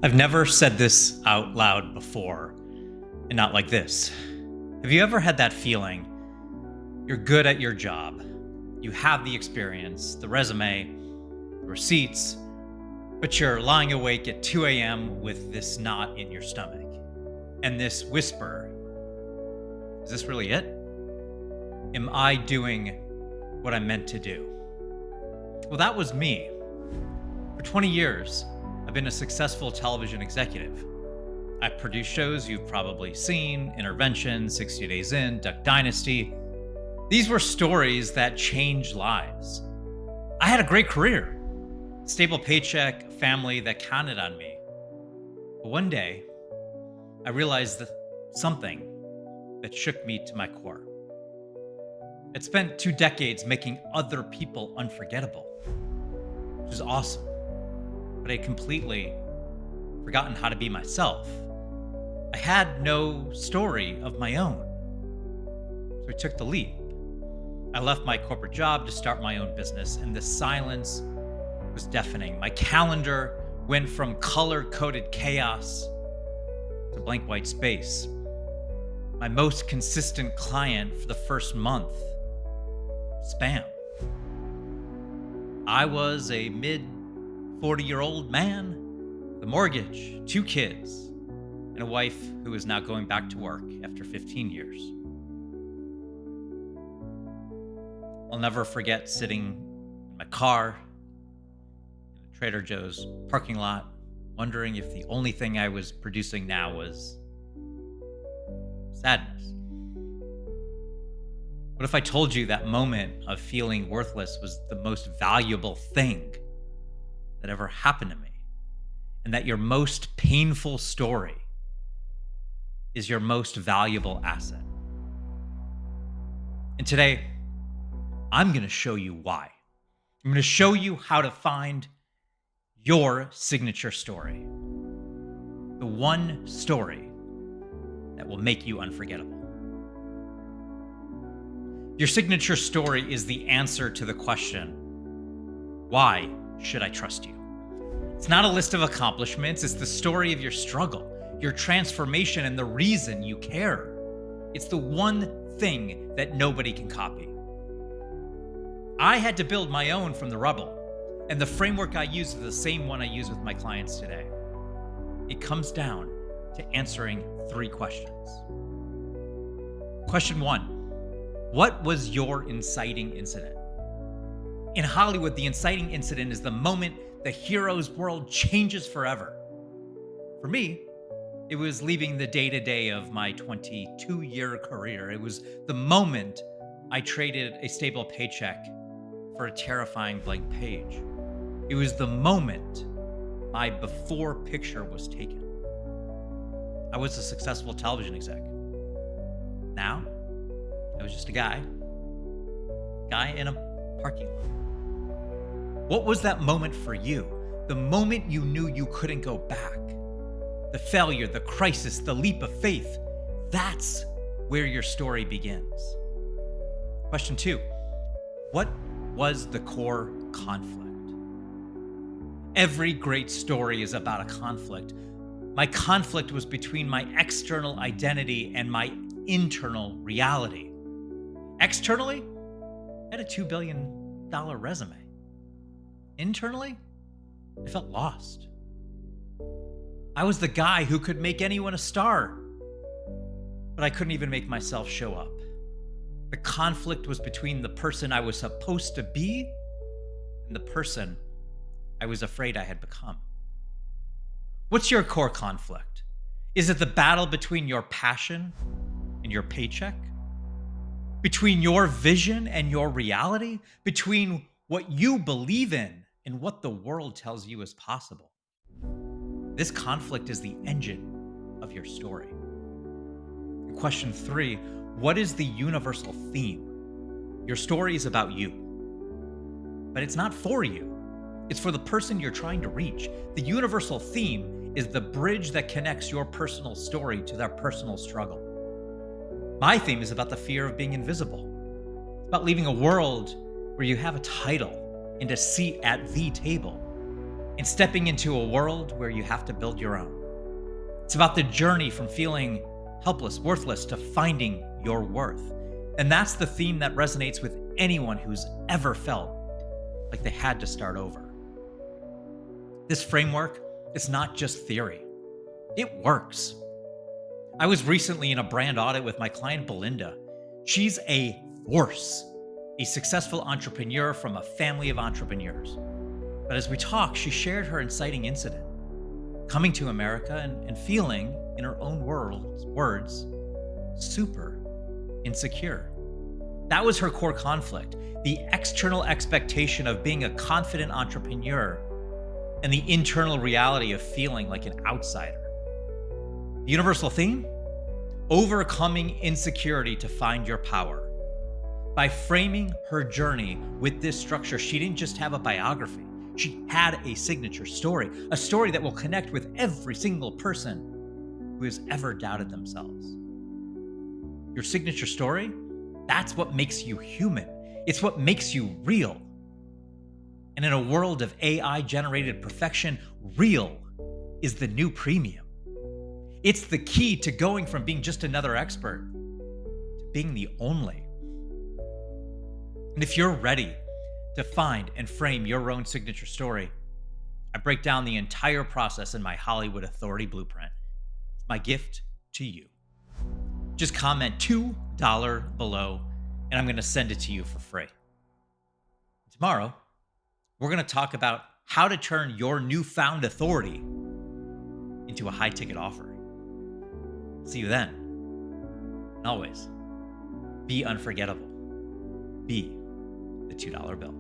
I've never said this out loud before, and not like this. Have you ever had that feeling? You're good at your job, you have the experience, the resume, the receipts, but you're lying awake at 2 a.m. with this knot in your stomach and this whisper. Is this really it? Am I doing what I'm meant to do? Well, that was me. For 20 years, I've been a successful television executive. I've produced shows you've probably seen: Intervention, 60 Days In, Duck Dynasty. These were stories that changed lives. I had a great career, stable paycheck, a family that counted on me. But one day, I realized that something that shook me to my core. I'd spent 2 decades making other people unforgettable, which is awesome. But I'd completely forgotten how to be myself. I had no story of my own. So I took the leap. I left my corporate job to start my own business, and the silence was deafening. My calendar went from color-coded chaos to blank white space. My most consistent client for the first month, spam. I was a mid-40-year-old man with a mortgage, 2 kids, and a wife who is now going back to work after 15 years. I'll never forget sitting in my car in the Trader Joe's parking lot, wondering if the only thing I was producing now was sadness. What if I told you that moment of feeling worthless was the most valuable thing that ever happened to me? And that your most painful story is your most valuable asset? And today, I'm going to show you why. I'm going to show you how to find your signature story. The one story that will make you unforgettable. Your signature story is the answer to the question, why should I trust you? It's not a list of accomplishments. It's the story of your struggle, your transformation, and the reason you care. It's the one thing that nobody can copy. I had to build my own from the rubble, and the framework I use is the same one I use with my clients today. It comes down to answering 3 questions. Question 1. What was your inciting incident? In Hollywood, the inciting incident is the moment the hero's world changes forever. For me, it was leaving the day-to-day of my 22-year career. It was the moment I traded a stable paycheck for a terrifying blank page. It was the moment my before picture was taken. I was a successful television exec. Now, I was just a guy in a parking lot. What was that moment for you? The moment you knew you couldn't go back. The failure, the crisis, the leap of faith. That's where your story begins. Question 2. What was the core conflict? Every great story is about a conflict. My conflict was between my external identity and my internal reality. Externally, I had a $2 billion resume. Internally, I felt lost. I was the guy who could make anyone a star, but I couldn't even make myself show up. The conflict was between the person I was supposed to be and the person I was afraid I had become. What's your core conflict? Is it the battle between your passion and your paycheck? Between your vision and your reality? Between what you believe in and what the world tells you is possible? This conflict is the engine of your story. And question 3, what is the universal theme? Your story is about you, but it's not for you. It's for the person you're trying to reach. The universal theme is the bridge that connects your personal story to their personal struggle. My theme is about the fear of being invisible. It's about leaving a world where you have a title and a seat at the table. and stepping into a world where you have to build your own. It's about the journey from feeling helpless, worthless, to finding your worth. And that's the theme that resonates with anyone who's ever felt like they had to start over. This framework is not just theory, it works. I was recently in a brand audit with my client Belinda. She's a force, a successful entrepreneur from a family of entrepreneurs. But as we talked, she shared her inciting incident, coming to America and feeling, in her own words, super insecure. That was her core conflict, the external expectation of being a confident entrepreneur and the internal reality of feeling like an outsider. The universal theme? Overcoming insecurity to find your power. By framing her journey with this structure, she didn't just have a biography. She had a signature story, a story that will connect with every single person who has ever doubted themselves. Your signature story? That's what makes you human. It's what makes you real. And in a world of AI-generated perfection, real is the new premium. It's the key to going from being just another expert to being the only. And if you're ready to find and frame your own signature story, I break down the entire process in my Hollywood Authority Blueprint. It's my gift to you. Just comment $2 below, and I'm going to send it to you for free. Tomorrow, we're going to talk about how to turn your newfound authority into a high-ticket offer. See you then. And always, be unforgettable. Be the $2 bill.